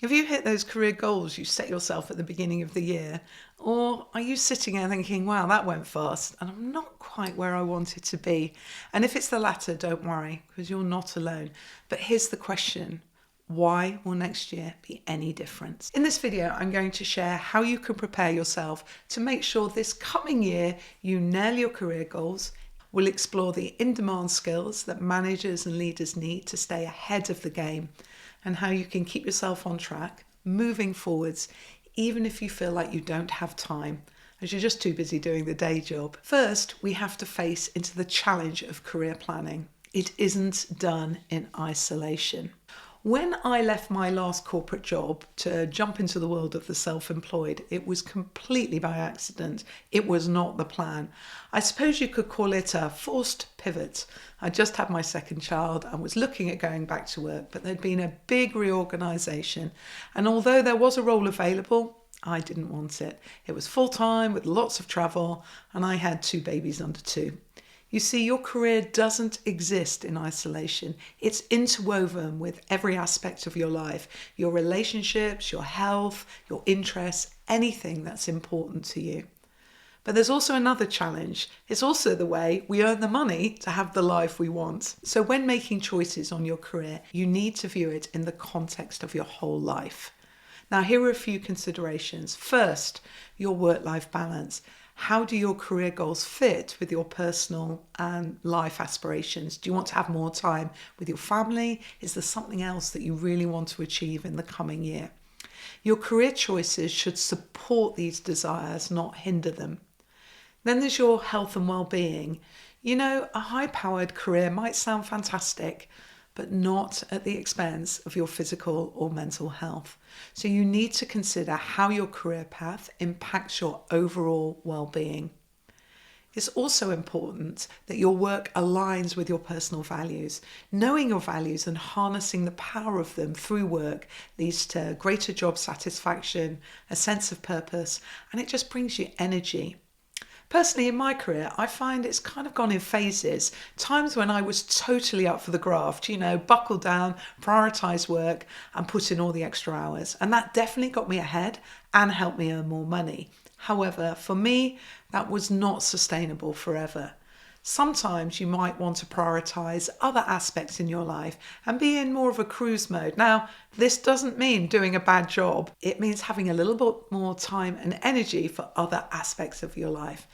Have you hit those career goals you set yourself at the beginning of the year? Or are you sitting there thinking, wow, that went fast and I'm not quite where I wanted to be? And if it's the latter, don't worry, because you're not alone. But here's the question. Why will next year be any different? In this video, I'm going to share how you can prepare yourself to make sure this coming year you nail your career goals. We'll explore the in-demand skills that managers and leaders need to stay ahead of the game and how you can keep yourself on track, moving forwards, even if you feel like you don't have time, as you're just too busy doing the day job. First, we have to face into the challenge of career planning. It isn't done in isolation. When I left my last corporate job to jump into the world of the self-employed, it was completely by accident. It was not the plan. I suppose you could call it a forced pivot. I just had my second child and was looking at going back to work, but there'd been a big reorganisation. And although there was a role available, I didn't want it. It was full-time with lots of travel, and I had 2 babies under 2. You see, your career doesn't exist in isolation. It's interwoven with every aspect of your life, your relationships, your health, your interests, anything that's important to you. But there's also another challenge. It's also the way we earn the money to have the life we want. So when making choices on your career, you need to view it in the context of your whole life. Now, here are a few considerations. First, your work-life balance. How do your career goals fit with your personal and life aspirations? Do you want to have more time with your family? Is there something else that you really want to achieve in the coming year? Your career choices should support these desires, not hinder them. Then there's your health and well-being. You know, a high-powered career might sound fantastic, but not at the expense of your physical or mental health. So you need to consider how your career path impacts your overall well-being. It's also important that your work aligns with your personal values. Knowing your values and harnessing the power of them through work leads to greater job satisfaction, a sense of purpose, and it just brings you energy. Personally, in my career, I find it's kind of gone in phases. Times when I was totally up for the graft, buckle down, prioritise work and put in all the extra hours. And that definitely got me ahead and helped me earn more money. However, for me, that was not sustainable forever. Sometimes you might want to prioritise other aspects in your life and be in more of a cruise mode. Now, this doesn't mean doing a bad job. It means having a little bit more time and energy for other aspects of your life.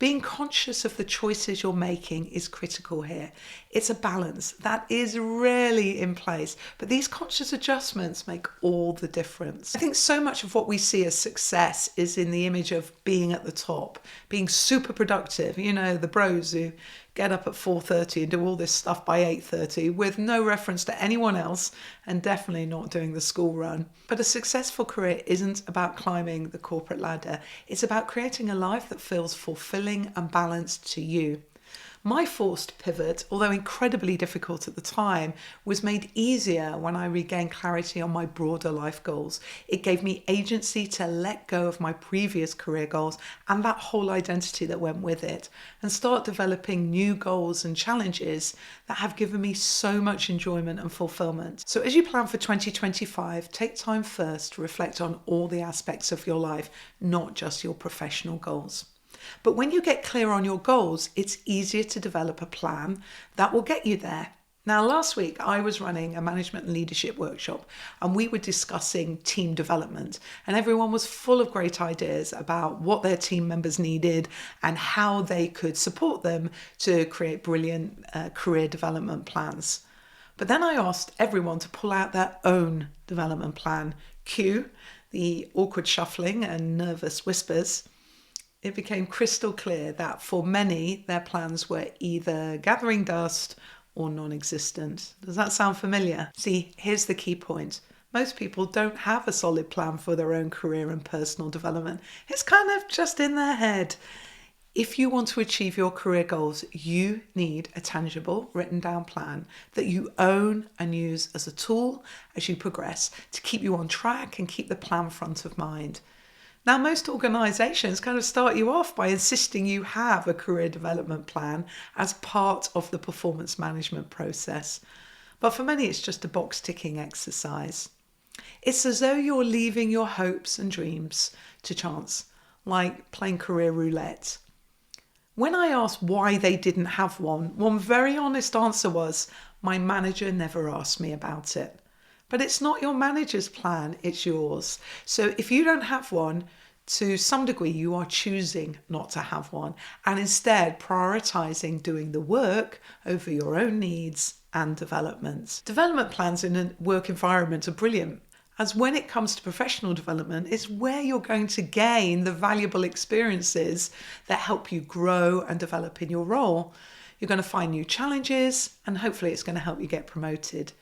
Being conscious of the choices you're making is critical here. It's a balance that is rarely in place, but these conscious adjustments make all the difference. I think so much of what we see as success is in the image of being at the top, being super productive. The bros who get up at 4:30 and do all this stuff by 8:30 with no reference to anyone else and definitely not doing the school run. But a successful career isn't about climbing the corporate ladder. It's about creating a life that feels fulfilling and balanced to you. My forced pivot, although incredibly difficult at the time, was made easier when I regained clarity on my broader life goals. It gave me agency to let go of my previous career goals and that whole identity that went with it, and start developing new goals and challenges that have given me so much enjoyment and fulfillment. So as you plan for 2025, take time first to reflect on all the aspects of your life, not just your professional goals. But when you get clear on your goals, it's easier to develop a plan that will get you there. Now, last week I was running a management and leadership workshop and we were discussing team development, and everyone was full of great ideas about what their team members needed and how they could support them to create brilliant career development plans. But then I asked everyone to pull out their own development plan. Cue the awkward shuffling and nervous whispers. It became crystal clear that for many, their plans were either gathering dust or non-existent. Does that sound familiar? See, here's the key point. Most people don't have a solid plan for their own career and personal development. It's kind of just in their head. If you want to achieve your career goals, you need a tangible, written down plan that you own and use as a tool as you progress to keep you on track and keep the plan front of mind. Now, most organisations kind of start you off by insisting you have a career development plan as part of the performance management process. But for many, it's just a box ticking exercise. It's as though you're leaving your hopes and dreams to chance, like playing career roulette. When I asked why they didn't have one very honest answer was, my manager never asked me about it. But it's not your manager's plan, it's yours. So if you don't have one, to some degree, you are choosing not to have one and instead prioritizing doing the work over your own needs and development. Development plans in a work environment are brilliant, as when it comes to professional development, it's where you're going to gain the valuable experiences that help you grow and develop in your role. You're going to find new challenges and hopefully it's going to help you get promoted.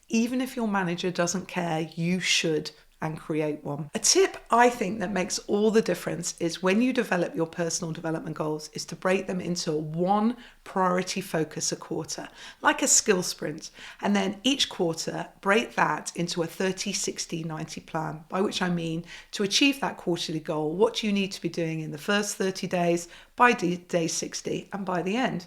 Even if your manager doesn't care, you should and create one. A tip I think that makes all the difference is when you develop your personal development goals is to break them into one priority focus a quarter, like a skill sprint. And then each quarter, break that into a 30, 60, 90 plan, by which I mean to achieve that quarterly goal, what do you need to be doing in the first 30 days, by day 60, and by the end.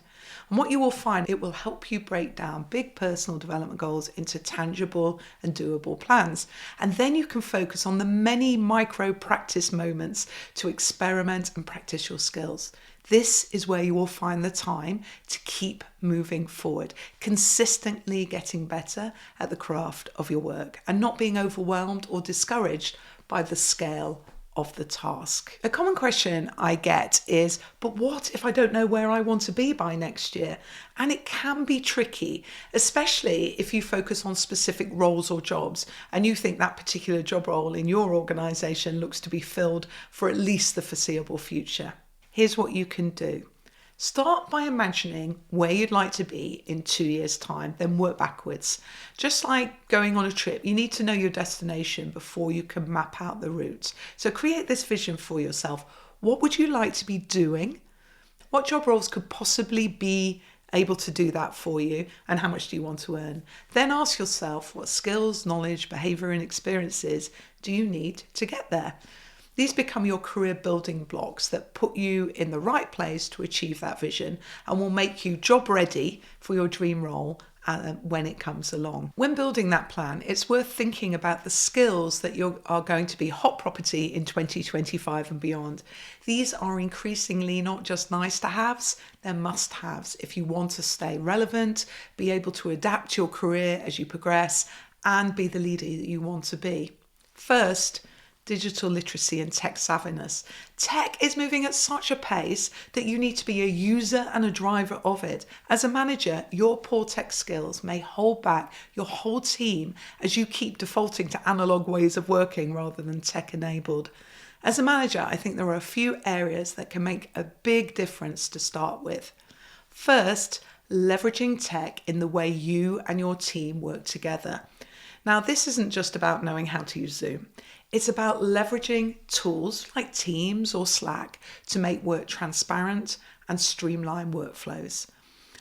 And what you will find, it will help you break down big personal development goals into tangible and doable plans. And then you can focus on the many micro practice moments to experiment and practice your skills. This is where you will find the time to keep moving forward, consistently getting better at the craft of your work and not being overwhelmed or discouraged by the scale of the task. A common question I get is, but what if I don't know where I want to be by next year? And it can be tricky, especially if you focus on specific roles or jobs and you think that particular job role in your organization looks to be filled for at least the foreseeable future. Here's what you can do. Start by imagining where you'd like to be in 2 years' time, then work backwards. Just like going on a trip, you need to know your destination before you can map out the route. So create this vision for yourself. What would you like to be doing? What job roles could possibly be able to do that for you, and how much do you want to earn? Then ask yourself, what skills, knowledge, behavior, and experiences do you need to get there? These become your career building blocks that put you in the right place to achieve that vision and will make you job ready for your dream role when it comes along. When building that plan, it's worth thinking about the skills that are going to be hot property in 2025 and beyond. These are increasingly not just nice to haves, they're must haves if you want to stay relevant, be able to adapt your career as you progress, and be the leader that you want to be. First, digital literacy and tech savviness. Tech is moving at such a pace that you need to be a user and a driver of it. As a manager, your poor tech skills may hold back your whole team as you keep defaulting to analog ways of working rather than tech-enabled. As a manager, I think there are a few areas that can make a big difference to start with. First, leveraging tech in the way you and your team work together. Now, this isn't just about knowing how to use Zoom. It's about leveraging tools like Teams or Slack to make work transparent and streamline workflows.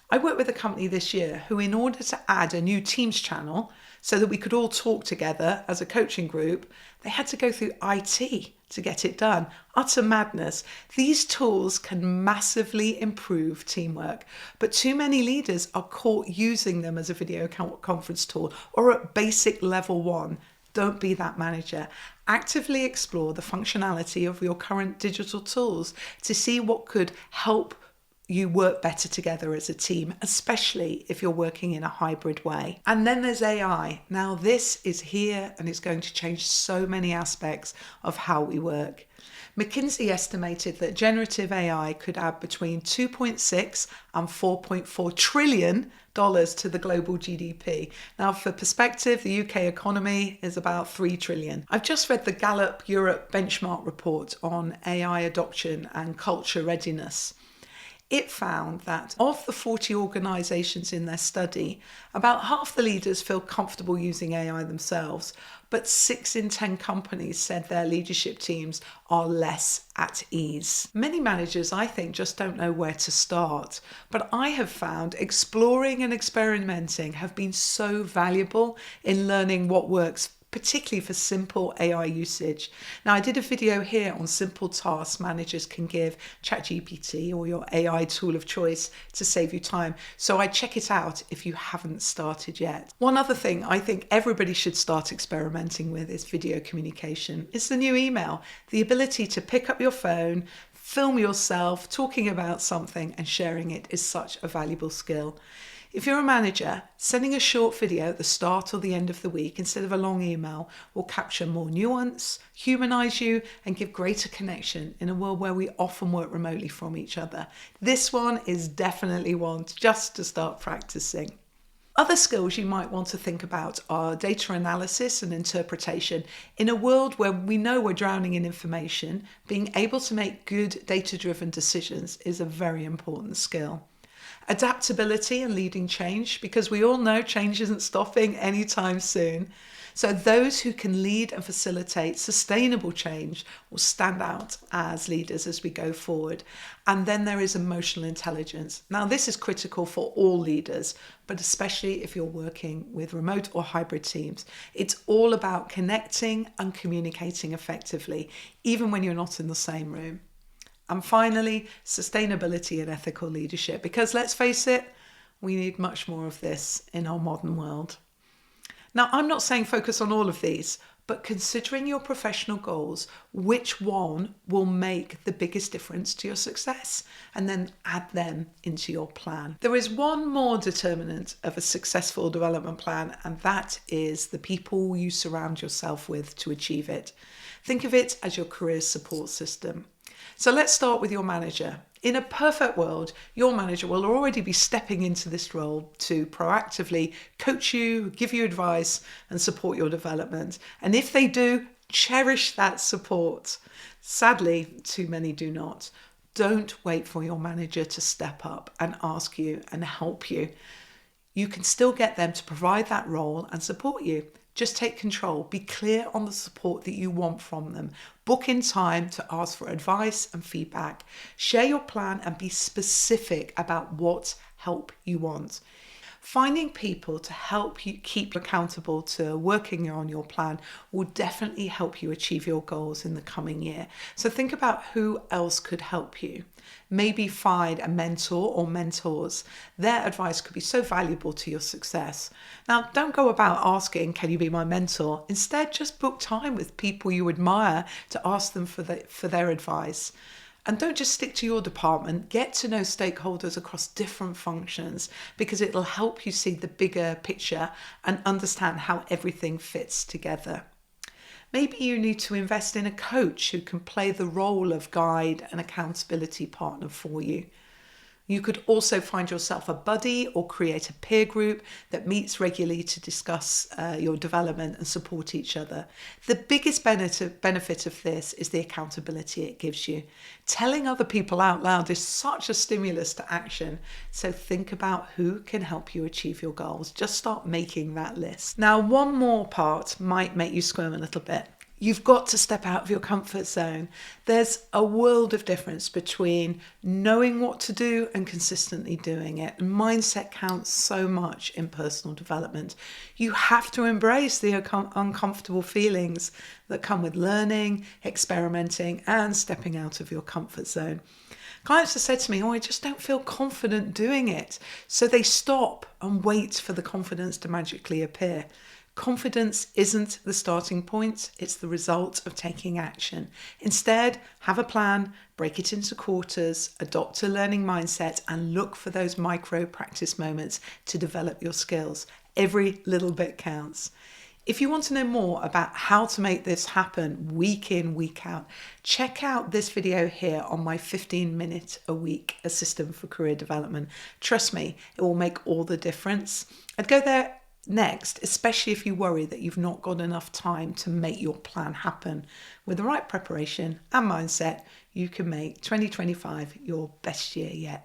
I worked with a company this year who, in order to add a new Teams channel so that we could all talk together as a coaching group, they had to go through IT to get it done. Utter madness. These tools can massively improve teamwork, but too many leaders are caught using them as a video conference tool or at basic level 1. Don't be that manager. Actively explore the functionality of your current digital tools to see what could help you work better together as a team, especially if you're working in a hybrid way. And then there's AI. Now this is here and it's going to change so many aspects of how we work. McKinsey estimated that generative AI could add between 2.6 and 4.4 trillion dollars to the global GDP. Now, for perspective, the UK economy is about 3 trillion. I've just read the Gallup Europe benchmark report on AI adoption and culture readiness. It found that of the 40 organisations in their study, about half the leaders feel comfortable using AI themselves, but 6 in 10 companies said their leadership teams are less at ease. Many managers, I think, just don't know where to start, but I have found exploring and experimenting have been so valuable in learning what works particularly for simple AI usage. Now, I did a video here on simple tasks managers can give ChatGPT or your AI tool of choice to save you time. So I'd check it out if you haven't started yet. One other thing I think everybody should start experimenting with is video communication. It's the new email, the ability to pick up your phone, film yourself talking about something and sharing it is such a valuable skill. If you're a manager, sending a short video at the start or the end of the week instead of a long email will capture more nuance, humanize you, and give greater connection in a world where we often work remotely from each other. This one is definitely one just to start practicing. Other skills you might want to think about are data analysis and interpretation. In a world where we know we're drowning in information, being able to make good data-driven decisions is a very important skill. Adaptability and leading change, because we all know change isn't stopping anytime soon. So those who can lead and facilitate sustainable change will stand out as leaders as we go forward. And then there is emotional intelligence. Now, this is critical for all leaders, but especially if you're working with remote or hybrid teams. It's all about connecting and communicating effectively, even when you're not in the same room. And finally, sustainability and ethical leadership, because let's face it, we need much more of this in our modern world. Now, I'm not saying focus on all of these, but considering your professional goals, which one will make the biggest difference to your success, and then add them into your plan. There is one more determinant of a successful development plan, and that is the people you surround yourself with to achieve it. Think of it as your career support system. So let's start with your manager. In a perfect world, your manager will already be stepping into this role to proactively coach you, give you advice, and support your development. And if they do, cherish that support. Sadly, too many do not. Don't wait for your manager to step up and ask you and help you. You can still get them to provide that role and support you. Just take control. Be clear on the support that you want from them. Book in time to ask for advice and feedback. Share your plan and be specific about what help you want. Finding people to help you keep accountable to working on your plan will definitely help you achieve your goals in the coming year. So think about who else could help you. Maybe find a mentor or mentors. Their advice could be so valuable to your success. Now, don't go about asking, can you be my mentor? Instead, just book time with people you admire to ask them for their advice. And don't just stick to your department, get to know stakeholders across different functions because it'll help you see the bigger picture and understand how everything fits together. Maybe you need to invest in a coach who can play the role of guide and accountability partner for you. You could also find yourself a buddy or create a peer group that meets regularly to discuss your development and support each other. The biggest benefit of this is the accountability it gives you. Telling other people out loud is such a stimulus to action. So think about who can help you achieve your goals. Just start making that list. Now, one more part might make you squirm a little bit. You've got to step out of your comfort zone. There's a world of difference between knowing what to do and consistently doing it. And mindset counts so much in personal development. You have to embrace the uncomfortable feelings that come with learning, experimenting, and stepping out of your comfort zone. Clients have said to me, I just don't feel confident doing it. So they stop and wait for the confidence to magically appear. Confidence isn't the starting point, it's the result of taking action. Instead, have a plan, break it into quarters, adopt a learning mindset, and look for those micro practice moments to develop your skills. Every little bit counts. If you want to know more about how to make this happen week in, week out, check out this video here on my 15-minute a week system for career development. Trust me, it will make all the difference. I'd go there next, especially if you worry that you've not got enough time to make your plan happen. With the right preparation and mindset, you can make 2025 your best year yet.